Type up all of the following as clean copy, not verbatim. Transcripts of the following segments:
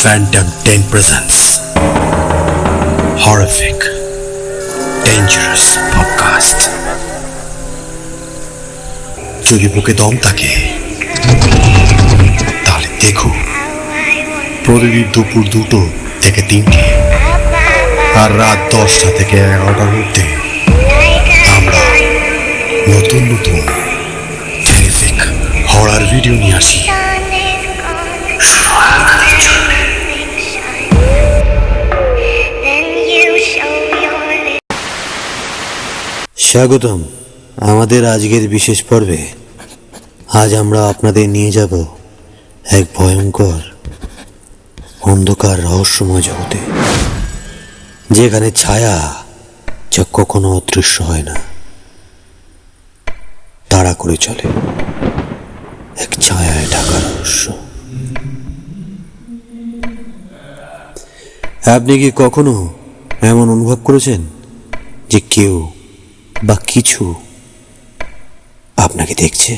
Phantom 10 presents Horrific Dangerous Podcast. যদি বুকে দম থাকে তাহলে দেখো প্রতিদিন দুপুর 2টো থেকে 3টে আর রাত 10টা থেকে 11টার মধ্যে আমরা নতুন নতুন টেরিফিক হরার ভিডিও নিয়ে আসি। স্বাগতম আমাদের আজকের বিশেষ পর্বে। আজ আমরা আপনাদের নিয়ে যাব এক ভয়ঙ্কর অন্ধকার রহস্যময় জগতে, যেখানে ছায়া যা কখনো অদৃশ্য হয় না, তাড়া করে চলে এক ছায়ায় ঢাকা রহস্য। আপনি কি কখনো এমন অনুভব করেছেন যে কেউ বা কিছু আপনাকে দেখছে?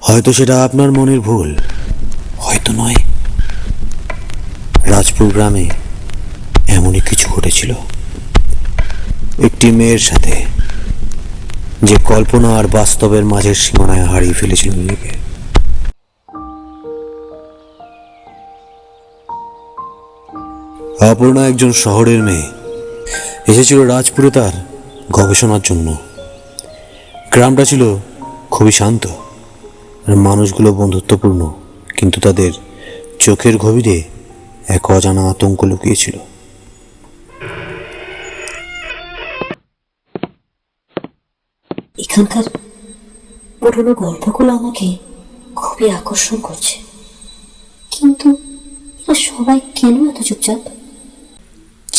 হয়তো সেটা আপনার মনের ভুল, হয়তো নয়। রাজপুর গ্রামে এমনই কিছু ঘটেছিল একটি মেয়ের সাথে, যে কল্পনা আর বাস্তবের মাঝের সীমানায় হারিয়ে ফেলেছিল নিজেকে। অপর্ণা একজন শহরের মেয়ে, এসেছিল রাজপুরে তার গবেষণার জন্য। গ্রামটা ছিল খুবই শান্ত আর মানুষগুলো বন্ধুত্বপূর্ণ, কিন্তু তাদের চোখের গভীরে এক অজানা আতঙ্ক লুকিয়েছিল। এখানকার পুরনো গল্পগুলো আমাকে খুবই আকর্ষণ করছে, কিন্তু এরা সবাই কেন এত চুপচাপ?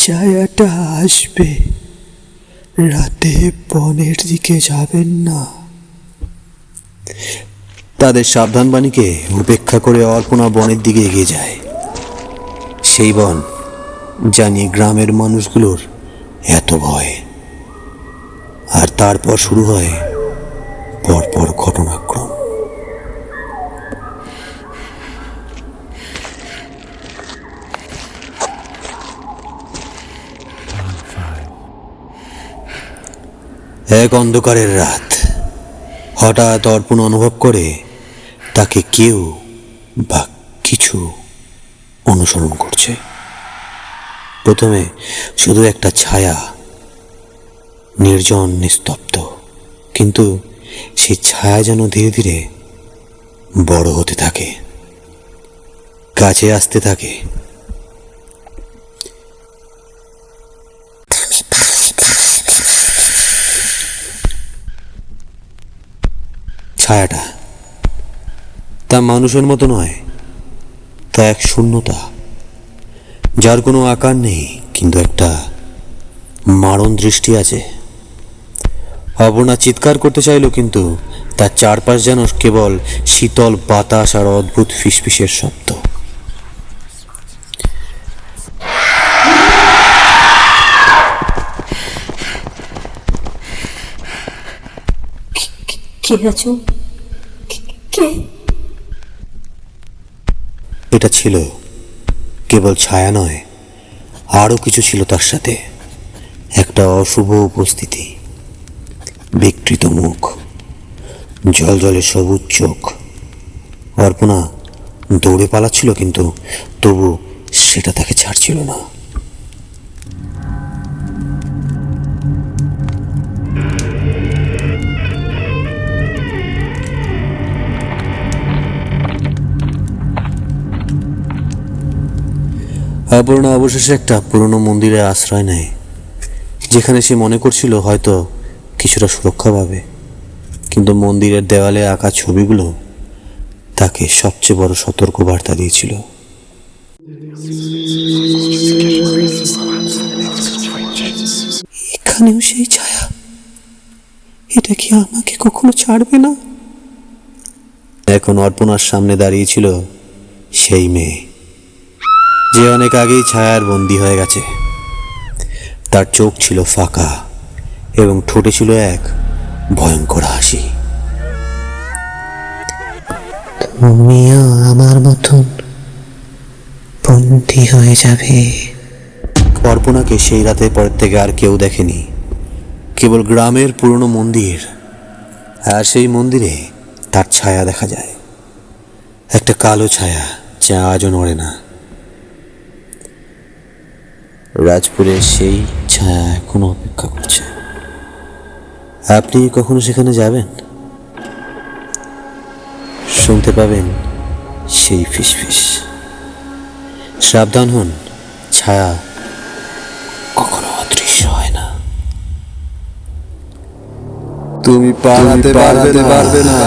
ছায়াটা আসবে, রাতে বনের দিকে যাবেন না। তাদের সাবধান বাণীকে উপেক্ষা করে অর্পণা বনের দিকে এগিয়ে যায়। সেই বন জানি গ্রামের মানুষগুলোর এত ভয়। আর তারপর শুরু হয় পরপর ঘটনাক্রম। এক অন্ধকারের রাত, হঠাৎ অর্পণ অনুভব করে তাকে কেউ বা কিছু অনুসরণ করছে। প্রথমে শুধু একটা ছায়া, নির্জন নিস্তব্ধ, কিন্তু সেই ছায়া যেন ধীরে ধীরে বড় হতে থাকে, কাছে আসতে থাকে। ছায়াটা তা মানুষের মতো নয়, তা এক শূন্যতা, যার কোনো আকার নেই, কিন্তু একটা মারণ দৃষ্টি আছে। অপর্ণা চিৎকার করতে চাইল, কিন্তু তার চারপাশ যেন কেবল শীতল বাতাস আর অদ্ভুত ফিসফিসের শব্দ। কে আছো? কে? এটা ছিল কেবল ছায়া নয়, আরো কিছু ছিল তার সাথে। একটা অশুভ উপস্থিতি, বিকৃত মুখ, জলজলে সবুজ চোখ। অর্পণা দৌড়ে পালাচ্ছিল, কিন্তু তবু সেটা তাকে ছাড়ছিল না। অপর্ণা অবশেষে একটা পুরনো মন্দিরে আশ্রয় নেয়, যেখানে সে মনে করছিল হয়তো কিছুটা সুরক্ষা পাবে। কিন্তু মন্দিরের দেওয়ালে আঁকা ছবিগুলো তাকে সবচেয়ে বড় সতর্ক বার্তা দিয়েছিল। এখানেও সেই ছায়া, এটা কি আমাকে কখনো ছাড়বে না? এখন অর্পণার সামনে দাঁড়িয়েছিল সেই মেয়ে, যে অনেক আগেই ছায়ার বন্দী হয়ে গেছে। তার চোখ ছিল ফাঁকা এবং ঠোঁটে ছিল এক ভয়ঙ্কর হাসি। তুমিও আমার মতন বন্দি হয়ে যাবে। অর্পণাকে সেই রাতে পরের থেকে আর কেউ দেখেনি, কেবল গ্রামের পুরনো মন্দির, আর সেই মন্দিরে তার ছায়া দেখা যায়, একটা কালো ছায়া যা আজও নড়ে না। রাজপুরের সেই ছায়া এখনো অপেক্ষা করছে। আপনি কখনো সেখানে যাবেন, শুনতে পাবেন সেই ফিসফিস। সাবধান হন, ছায়া কখনো অদৃশ্য হয় না। তুমি পালাতে পারবে না।